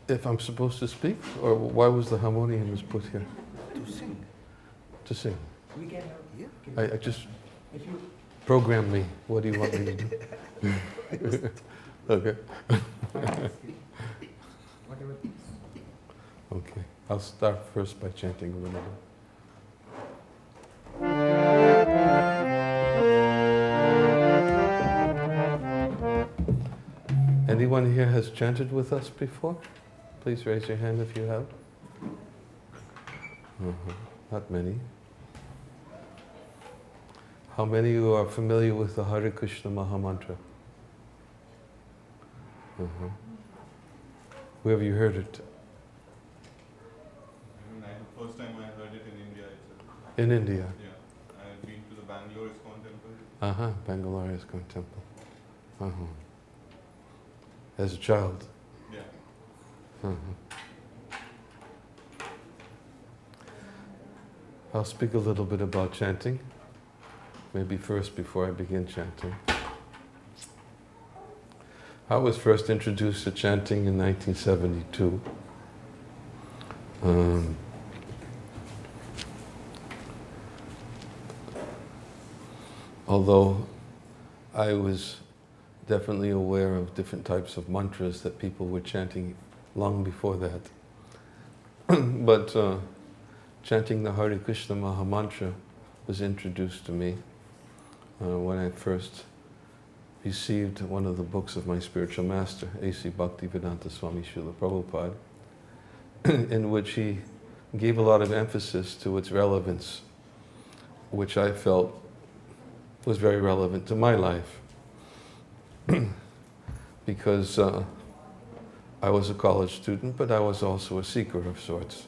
If I'm supposed to speak, or why was the harmonium was put here? To sing. To sing. We can have, yeah. I just If you program me. What do you want me to do? Okay. whatever. Okay. I'll start first by chanting a little bit. Anyone here has chanted with us before? Please raise your hand if you have. Not many. How many of you are familiar with the Hare Krishna Maha Mantra? Where have you heard it? The first time I heard it in India itself. In India? Yeah. I've been to the Bangalore ISKCON temple. Bangalore ISKCON temple. As a child? Yeah. I'll speak a little bit about chanting. Maybe first before I begin chanting. I was first introduced to chanting in 1972. Although I was definitely aware of different types of mantras that people were chanting long before that. But chanting the Hare Krishna Maha Mantra was introduced to me when I first received one of the books of my spiritual master, A.C. Bhaktivedanta Swami Srila Prabhupada, in which he gave a lot of emphasis to its relevance, which I felt was very relevant to my life. Because I was a college student, but I was also a seeker of sorts.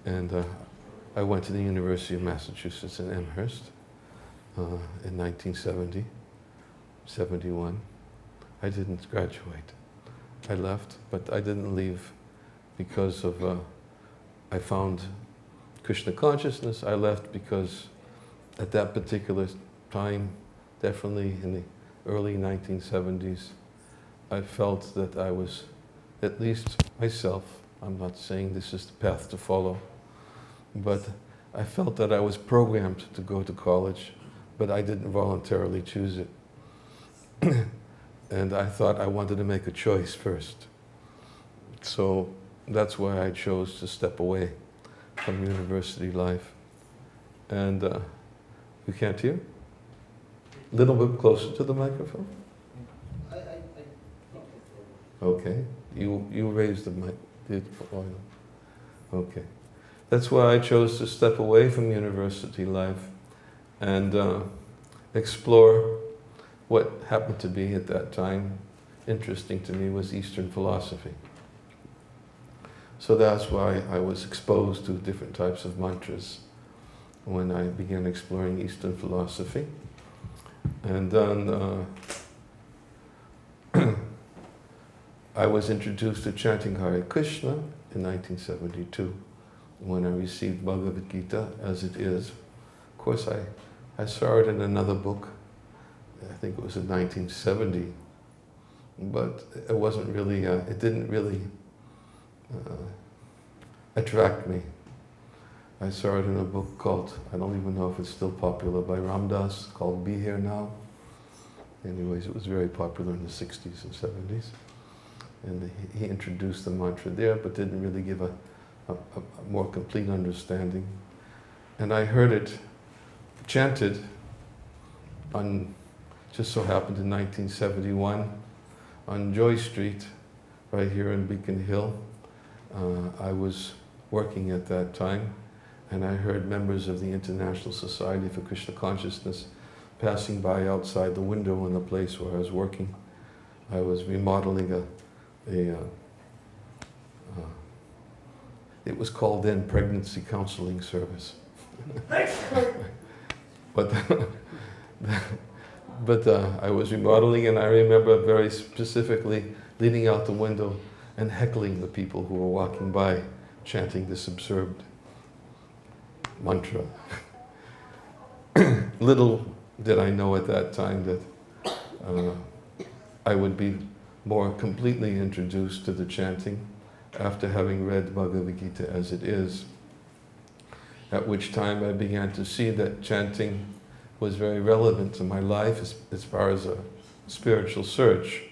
And I went to the University of Massachusetts in Amherst in 1970, 71. I didn't graduate. I left, but I didn't leave because of, I found Krishna consciousness. I left because at that particular time, definitely in the early 1970s, I felt that I was, at least myself, I'm not saying this is the path to follow, but I felt that I was programmed to go to college, but I didn't voluntarily choose it. And I thought I wanted to make a choice first. So that's why I chose to step away from university life. And you can't hear? A little bit closer to the microphone? Okay. You raised the mic. Okay. That's why I chose to step away from university life and explore what happened to be at that time interesting to me was Eastern philosophy. So that's why I was exposed to different types of mantras when I began exploring Eastern philosophy. And then I was introduced to chanting Hare Krishna in 1972 when I received Bhagavad Gita as it is. Of course, I saw it in another book. I think it was in 1970, but it wasn't really, it didn't really attract me. I saw it in a book called, I don't even know if it's still popular, by Ram Dass, called Be Here Now. Anyways, it was very popular in the 60s and 70s. And he introduced the mantra there, but didn't really give a more complete understanding. And I heard it chanted on, just so happened in 1971, on Joy Street, right here in Beacon Hill. I was working at that time, and I heard members of the International Society for Krishna Consciousness passing by outside the window in the place where I was working. I was remodeling it was called then Pregnancy Counseling Service. But I was remodeling, and I remember very specifically leaning out the window and heckling the people who were walking by, chanting this absurd mantra. Little did I know at that time that I would be more completely introduced to the chanting after having read Bhagavad Gita as it is, at which time I began to see that chanting was very relevant to my life as far as a spiritual search.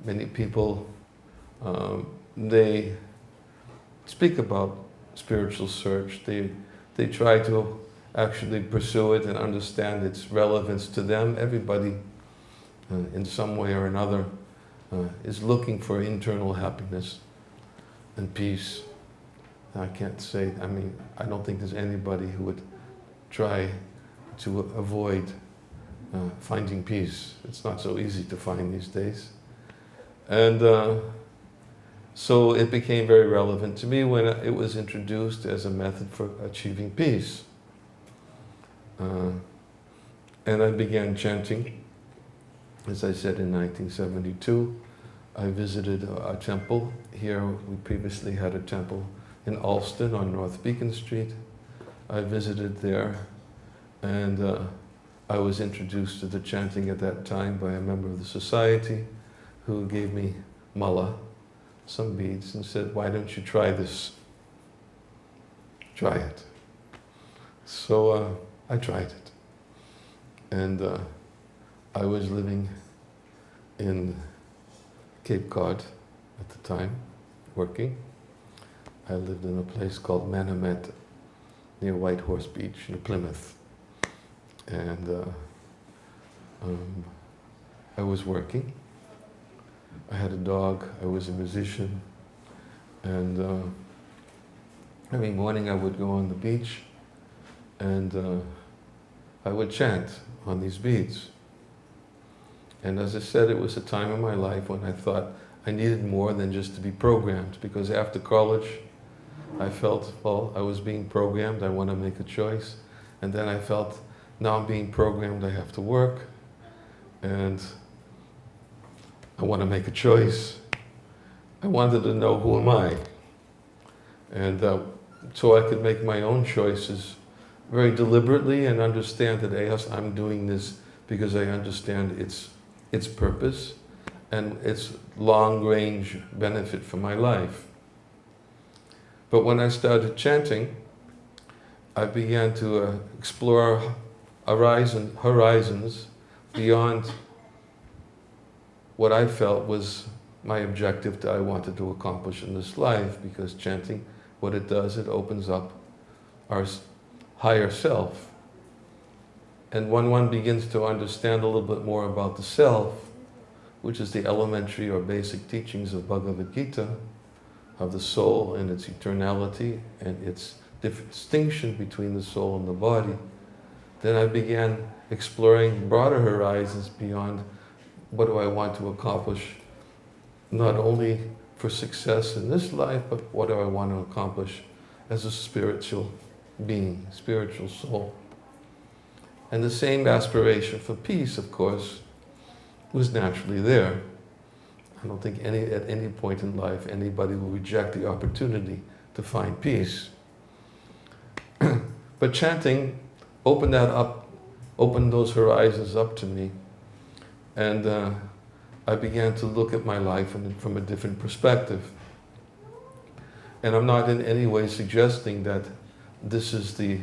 Many people, they speak about spiritual search. They try to actually pursue it and understand its relevance to them. Everybody, in some way or another, is looking for internal happiness and peace. I can't say, I don't think there's anybody who would try to avoid finding peace. It's not so easy to find these days. And so it became very relevant to me when it was introduced as a method for achieving peace. And I began chanting. As I said, in 1972, I visited a temple here. We previously had a temple in Alston on North Beacon Street. I visited there, and I was introduced to the chanting at that time by a member of the society who gave me mala, some beads, and said, "Why don't you try this? Try it." So I tried it. And I was living in Cape Cod at the time, working. I lived in a place called Manomet, near Whitehorse Beach in Plymouth. And I was working. I had a dog, I was a musician, and every morning I would go on the beach and I would chant on these beads. And as I said, it was a time in my life when I thought I needed more than just to be programmed, because after college I felt, well, I was being programmed, I want to make a choice. And then I felt, now I'm being programmed, I have to work, and I want to make a choice. I wanted to know, who am I? And so I could make my own choices very deliberately and understand that, yes, I'm doing this because I understand its purpose and its long-range benefit for my life. But when I started chanting, I began to explore horizons beyond what I felt was my objective that I wanted to accomplish in this life, because chanting, what it does, it opens up our higher self. And when one begins to understand a little bit more about the self, which is the elementary or basic teachings of Bhagavad Gita, of the soul and its eternality and its distinction between the soul and the body, then I began exploring broader horizons beyond what do I want to accomplish, not only for success in this life, but what do I want to accomplish as a spiritual being, spiritual soul. And the same aspiration for peace, of course, was naturally there. I don't think at any point in life anybody will reject the opportunity to find peace. But chanting opened that up, opened those horizons up to me, and I began to look at my life from a different perspective. And I'm not in any way suggesting that this is the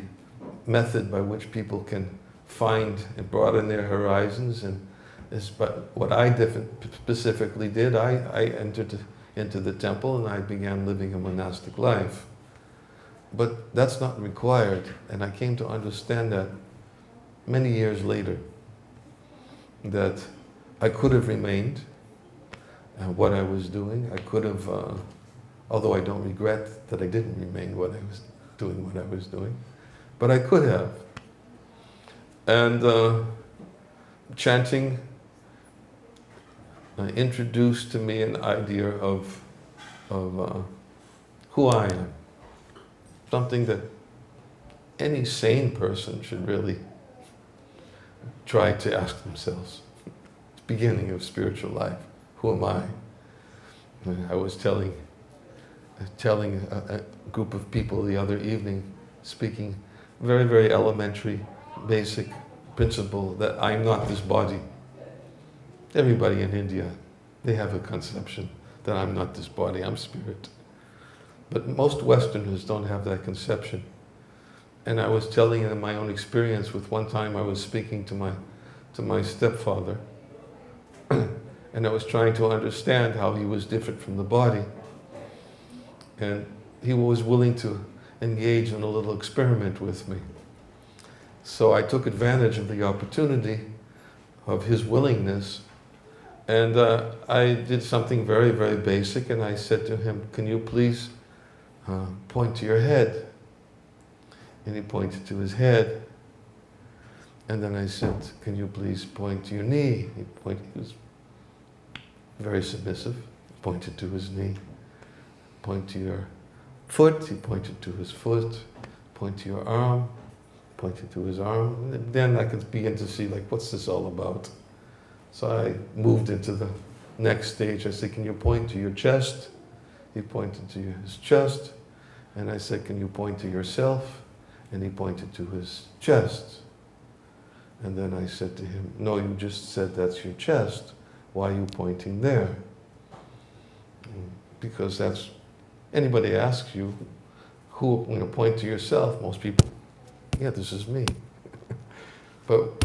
method by which people can find and broaden their horizons, but what I specifically did, I entered into the temple and I began living a monastic life. But that's not required, and I came to understand that many years later, that I could have remained what I was doing. I could have, although I don't regret that I didn't remain what I was doing, but I could have. And chanting introduced to me an idea of who I am. Something that any sane person should really try to ask themselves. It's the beginning of spiritual life. Who am I? I was telling a group of people the other evening, speaking very, very elementary, basic principle that I'm not this body. everybody in India, they have a conception that I'm not this body, I'm spirit. But most Westerners don't have that conception. And I was telling them my own experience with one time I was speaking to my stepfather, and I was trying to understand how he was different from the body. And he was willing to engage in a little experiment with me. So I took advantage of the opportunity of his willingness, and I did something very, very basic, and I said to him, can you please point to your head? And he pointed to his head. And then I said, can you please point to your knee? He was very submissive, pointed to his knee. Point to your foot, he pointed to his foot. Point to your arm, pointed to his arm. And then I could begin to see, like, what's this all about? So I moved into the next stage. I said, can you point to your chest? He pointed to his chest. And I said, can you point to yourself? And he pointed to his chest. And then I said to him, no, you just said that's your chest. Why are you pointing there? Because that's, anybody asks you, who, when you point to yourself, most people, yeah, this is me. But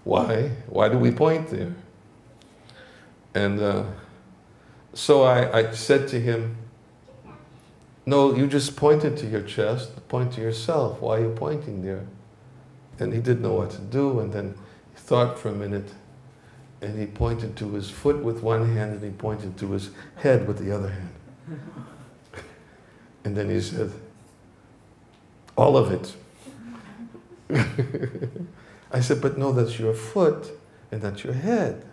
why? Why do we point there? And so I said to him, no, you just pointed to your chest, point to yourself. Why are you pointing there? And he didn't know what to do, and then he thought for a minute, and he pointed to his foot with one hand, and he pointed to his head with the other hand. And then he said, all of it. I said, but no, that's your foot, and that's your head.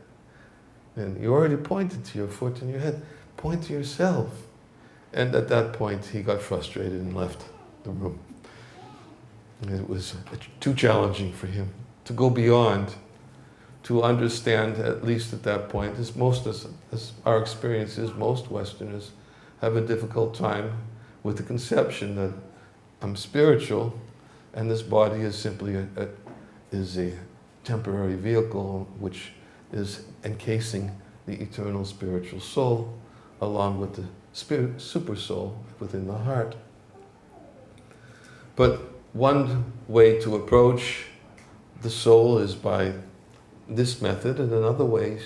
And you already pointed to your foot and your head. Point to yourself. And at that point, he got frustrated and left the room. And it was too challenging for him to go beyond, to understand, at least at that point, as our experience is, most Westerners have a difficult time with the conception that I'm spiritual and this body is simply a temporary vehicle which is encasing the eternal spiritual soul along with the spirit, super soul within the heart. But one way to approach the soul is by this method, and another way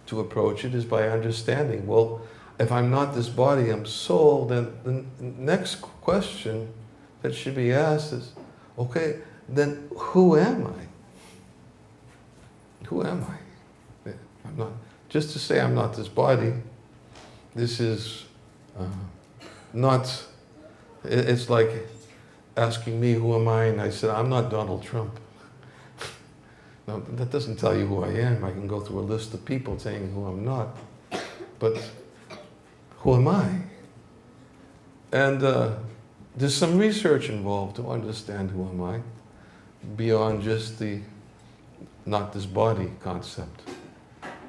to approach it is by understanding, well, if I'm not this body, I'm soul, then the next question that should be asked is, okay, then who am I? Who am I? I'm not, just to say I'm not this body, this is not, it's like asking me who am I, and I said, I'm not Donald Trump. No, that doesn't tell you who I am. I can go through a list of people saying who I'm not, but who am I? And there's some research involved to understand who am I, beyond just the not this body concept.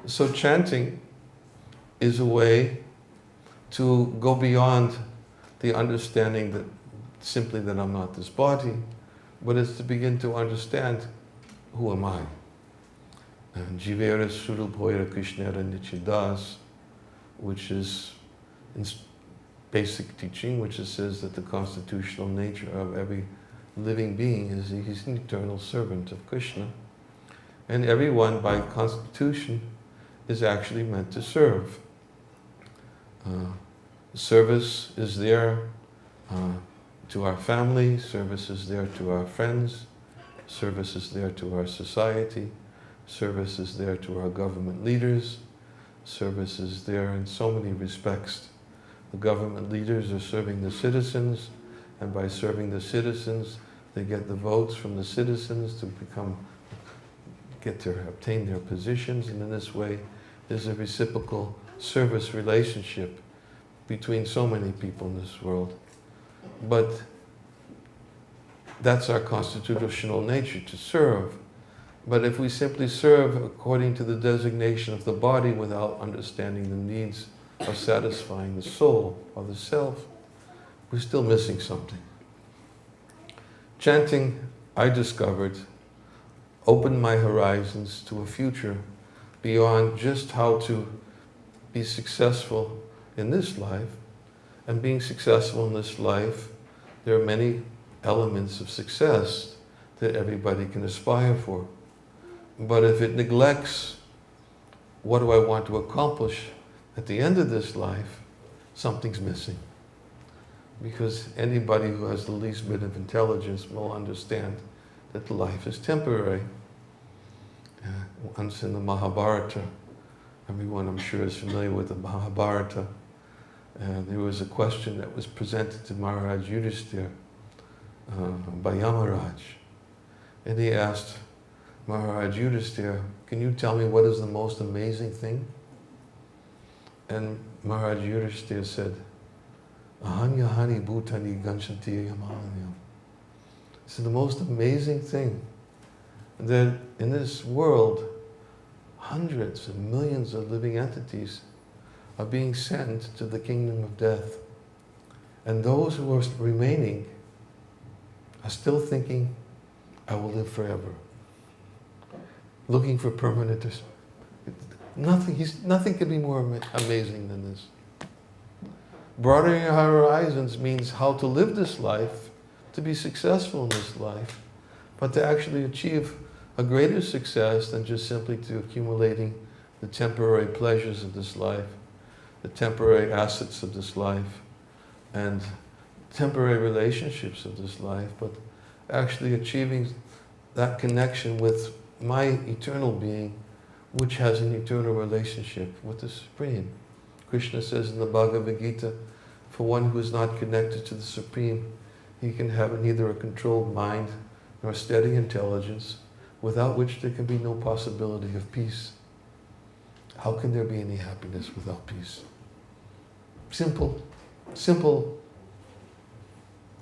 So chanting is a way to go beyond the understanding that simply that I'm not this body, but it's to begin to understand who am I. And Jivera Surubhoira Krishnera Nichidas, which is in basic teaching, which says that the constitutional nature of every living being is he's an eternal servant of Krishna. And everyone by constitution is actually meant to serve. Service is there to our family, service is there to our friends, service is there to our society, service is there to our government leaders, service is there in so many respects. The government leaders are serving the citizens, and by serving the citizens, they get the votes from the citizens to obtain their positions, and in this way, there's a reciprocal service relationship between so many people in this world. But that's our constitutional nature, to serve. But if we simply serve according to the designation of the body without understanding the needs of satisfying the soul or the self, we're still missing something. Chanting, I discovered, opened my horizons to a future beyond just how to be successful in this life. And being successful in this life, there are many elements of success that everybody can aspire for. But if it neglects what do I want to accomplish at the end of this life, something's missing. Because anybody who has the least bit of intelligence will understand that life is temporary. Once in the Mahabharata, everyone I'm sure is familiar with the Mahabharata, there was a question that was presented to Maharaj Yudhisthira by Yamaraj. And he asked Maharaj Yudhisthira, can you tell me what is the most amazing thing? And Maharaj Yudhisthira said, Ahanyahani bhutani ganshanti yamalanyam. So the most amazing thing, that in this world, hundreds of millions of living entities are being sent to the kingdom of death. And those who are remaining are still thinking, I will live forever. Looking for permanent. Nothing can be more amazing than this. Broadening our horizons means how to live this life, to be successful in this life, but to actually achieve a greater success than just simply to accumulating the temporary pleasures of this life, the temporary assets of this life, and temporary relationships of this life, but actually achieving that connection with my eternal being, which has an eternal relationship with the Supreme. Krishna says in the Bhagavad Gita, for one who is not connected to the Supreme, he can have neither a controlled mind nor steady intelligence, without which there can be no possibility of peace. How can there be any happiness without peace? Simple,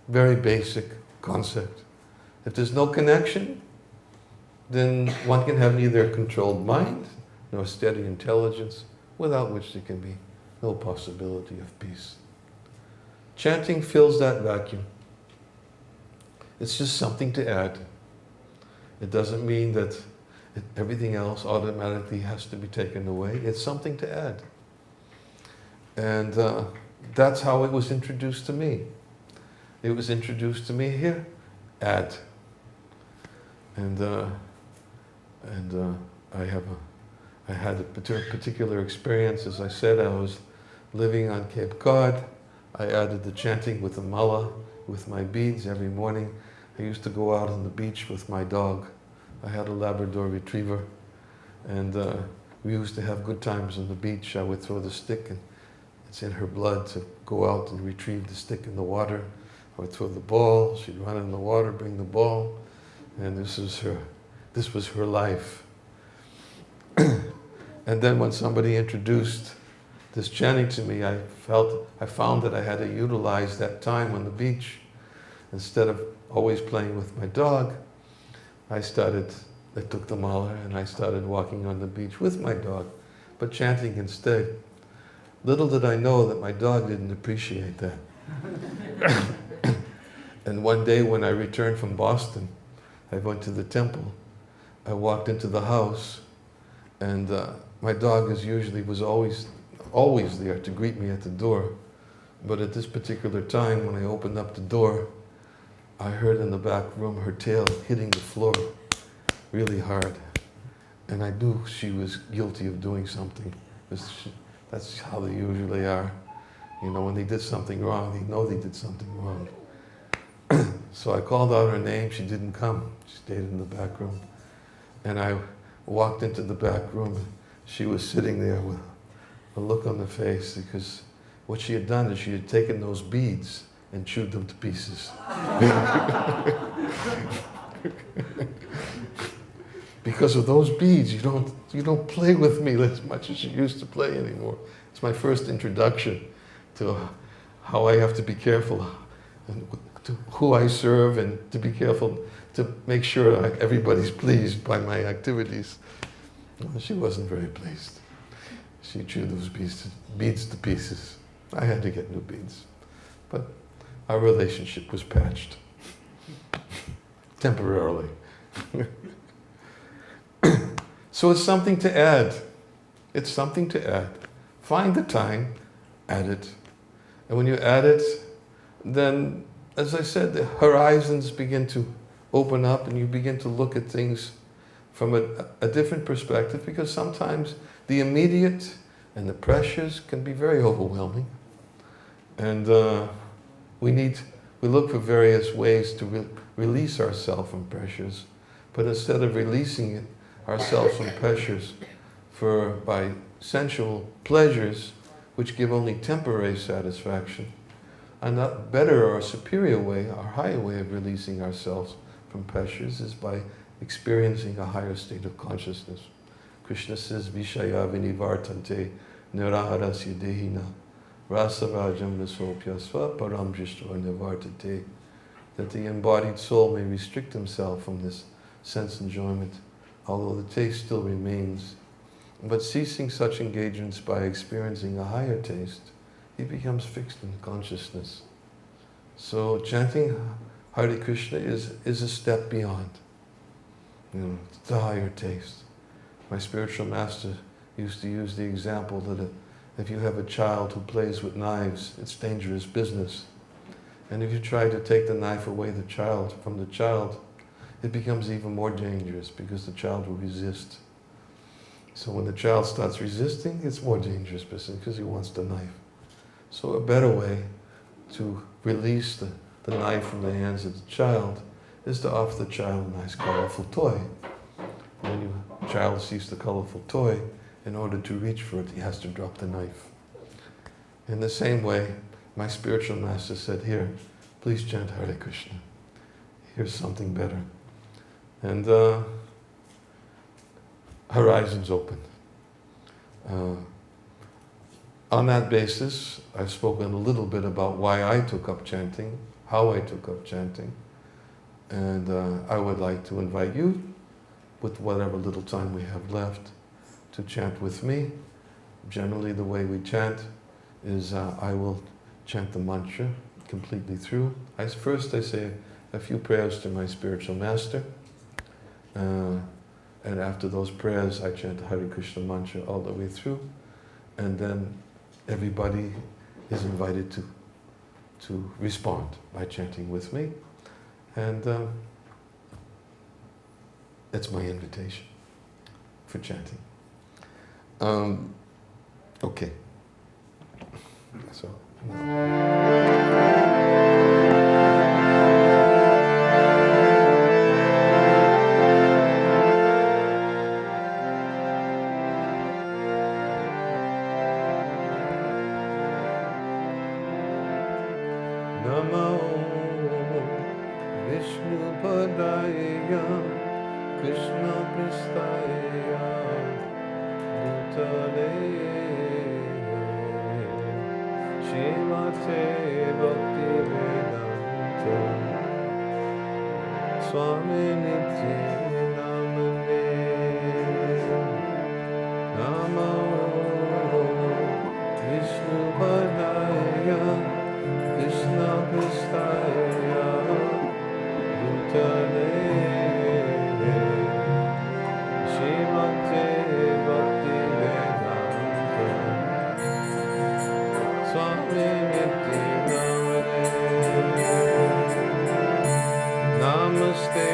very basic concept. If there's no connection, then one can have neither a controlled mind nor steady intelligence, without which there can be no possibility of peace. Chanting fills that vacuum. It's just something to add. It doesn't mean that everything else automatically has to be taken away. It's something to add. And that's how it was introduced to me. It was introduced to me here, add. And I had a particular experience. As I said, I was living on Cape Cod. I added the chanting with the mala, with my beads every morning. I used to go out on the beach with my dog. I had a Labrador retriever, and we used to have good times on the beach. I would throw the stick, and it's in her blood to go out and retrieve the stick in the water. I would throw the ball, she'd run in the water, bring the ball, and this was her life. And then when somebody introduced this chanting to me, I found that I had to utilize that time on the beach. Instead of always playing with my dog, I took the mala and I started walking on the beach with my dog, but chanting instead. Little did I know that my dog didn't appreciate that. And one day when I returned from Boston, I went to the temple. I walked into the house, and my dog was always there to greet me at the door. But at this particular time, when I opened up the door, I heard in the back room her tail hitting the floor really hard. And I knew she was guilty of doing something. That's how they usually are. You know, when they did something wrong, they know they did something wrong. So I called out her name, she didn't come. She stayed in the back room. And I walked into the back room. She was sitting there with a look on the face, because what she had done is she had taken those beads and chewed them to pieces. Because of those beads, you don't play with me as much as you used to play anymore. It's my first introduction to how I have to be careful, and to who I serve, and to be careful to make sure everybody's pleased by my activities. She wasn't very pleased. She chewed those beads to pieces. I had to get new beads. But our relationship was patched. Temporarily. So it's something to add. It's something to add. Find the time, add it. And when you add it, then, as I said, the horizons begin to open up and you begin to look at things from a different perspective, because sometimes the immediate and the pressures can be very overwhelming. And we look for various ways to release ourselves from pressures. But instead of releasing ourselves from pressures by sensual pleasures, which give only temporary satisfaction, a better or superior way, our higher way of releasing ourselves from pressures is by experiencing a higher state of consciousness. Krishna says, Vishaya vinivartante niraharasya dehina rasarajam visopyasva param drishva nivartate. That the embodied soul may restrict himself from this sense enjoyment, although the taste still remains. But ceasing such engagements by experiencing a higher taste, he becomes fixed in consciousness. So chanting Hare Krishna is a step beyond, the higher taste. My spiritual master used to use the example that if you have a child who plays with knives, it's dangerous business. And if you try to take the knife away from the child, it becomes even more dangerous because the child will resist. So when the child starts resisting, it's more dangerous business because he wants the knife. So a better way to release the knife from the hands of the child is to offer the child a nice colorful toy. When the child sees the colorful toy, in order to reach for it, he has to drop the knife. In the same way, my spiritual master said, here, please chant Hare Krishna. Here's something better. And horizons open. On that basis, I've spoken a little bit about why I took up chanting, how I took up chanting, and I would like to invite you, with whatever little time we have left, to chant with me. Generally, the way we chant is I will chant the mantra completely through. First I say a few prayers to my spiritual master, and after those prayers I chant the Hare Krishna mantra all the way through, and then everybody is invited to respond by chanting with me, and that's my invitation for chanting. Okay. So. Namo Vishnu Padaya Krishna Pristaya Bhutale Shrimate Bhakti Vedanta Swami Niti Namane Namo Vishnu Padaya Krishna Pristaya Bhutale Shrimate Bhakti Vedanta Swami Niti Namane Namaste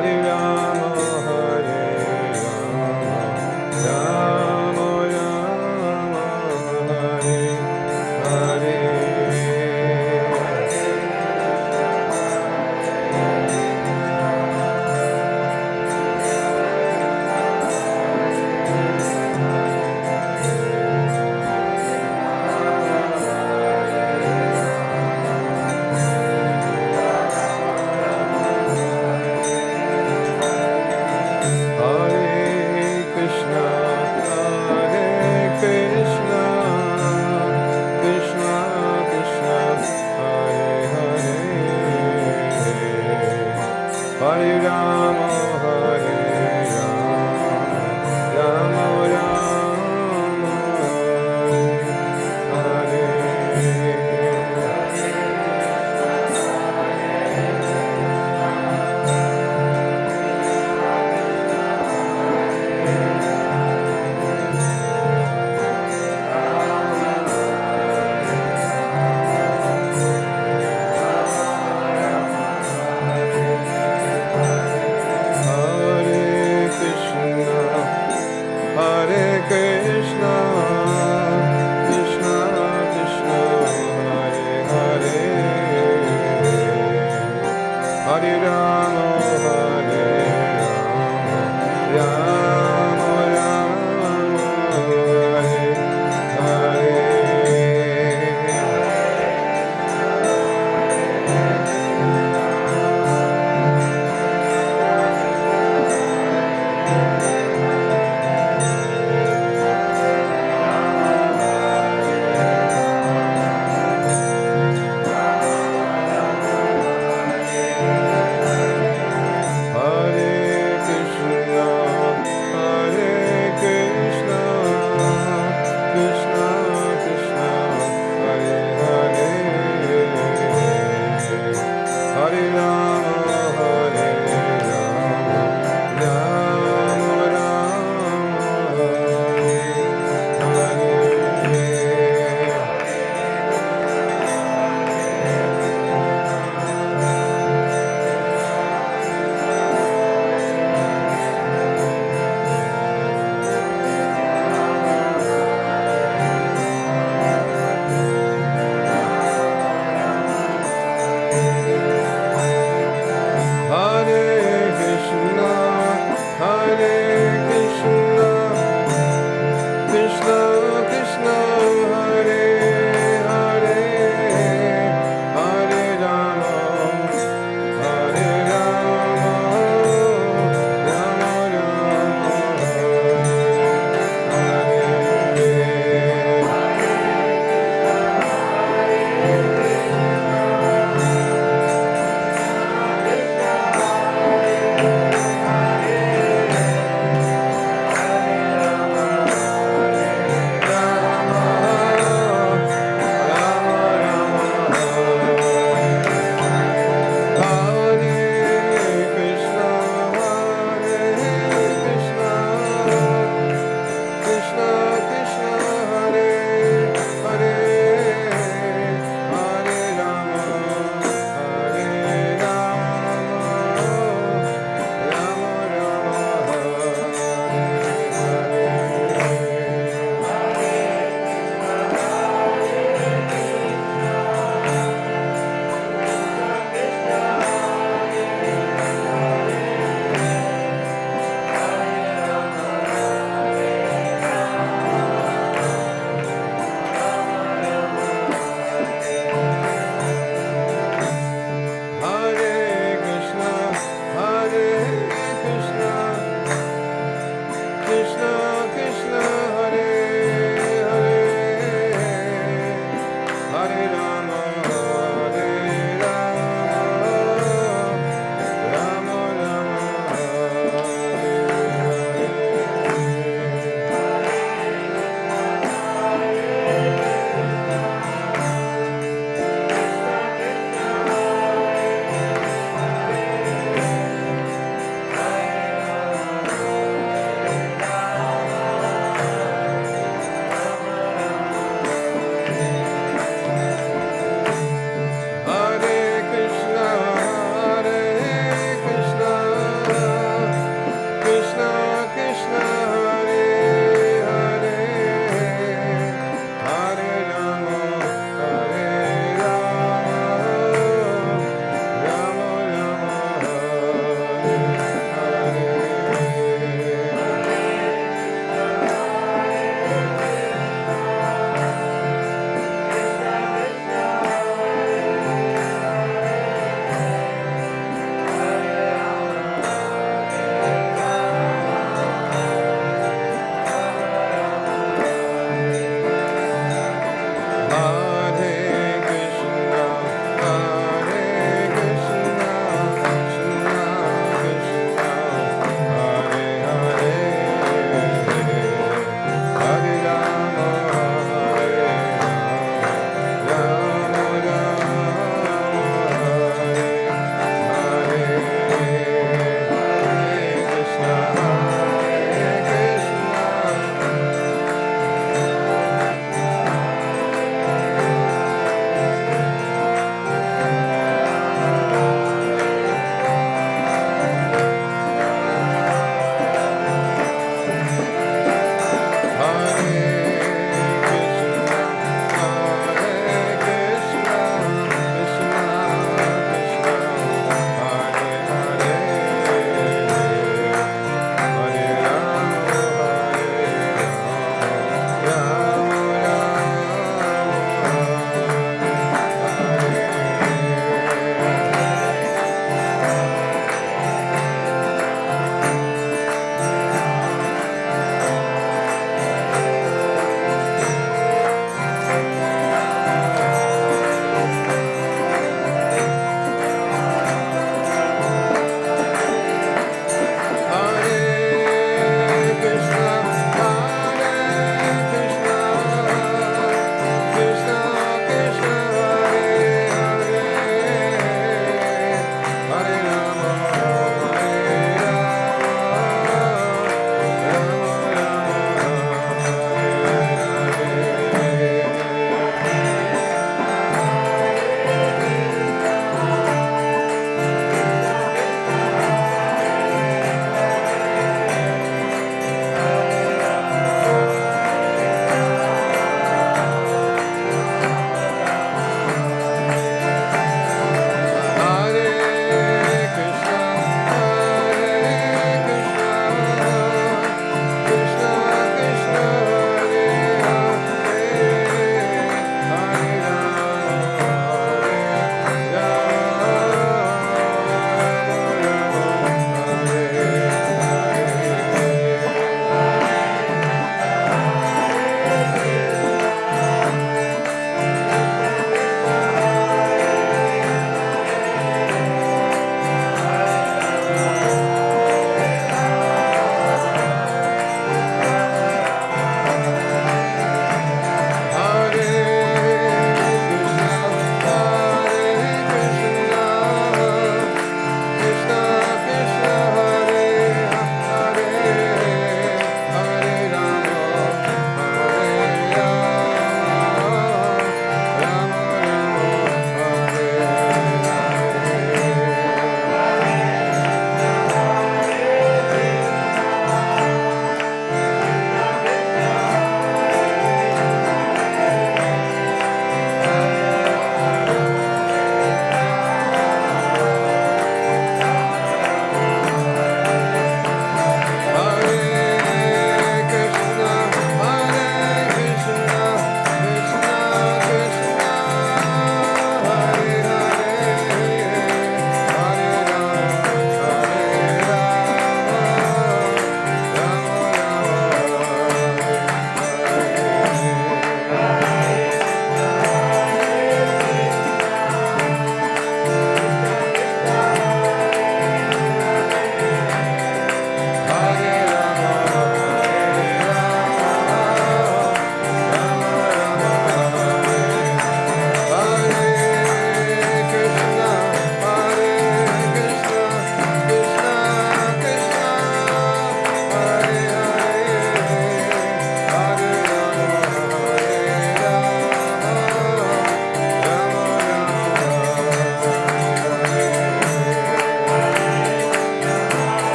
Hare Rama, Hare Rama, Rama Rama, Hare Krishna, Krishna Krishna, Hare Hare, Hare Rama, Hare Rama, Rama Rama, Hare Hare Krishna, Krishna Krishna, Hare Hare, Hare Rama, Hare Rama, Rama Rama, Hare Hare Krishna, Krishna Krishna, Hare Hare, Hare Rama, Hare Rama, Rama Rama, Hare Krishna, Krishna Krishna, Hare Hare, Hare Rama, Hare Rama, Rama Rama, Krishna Krishna, Hare Hare, Hare Rama, Hare Rama, Rama Rama, Hare Krishna, Krishna Krishna, Hare Hare, Hare Rama, Hare Rama, Rama Rama, Hare Krishna,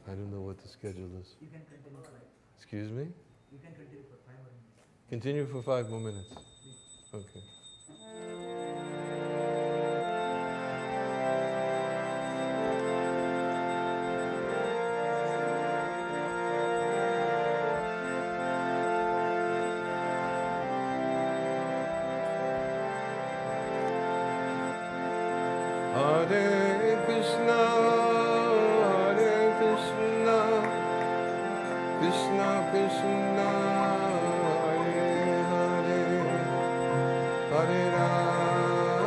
I don't know what the schedule is. You can continue for like, Excuse me? you can continue for 5 more minutes. Continue for 5 more minutes. Okay. Hare Krishna, Hare Krishna, Krishna Krishna, Hare Hare, Hare Rama,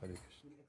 Hare Krishna.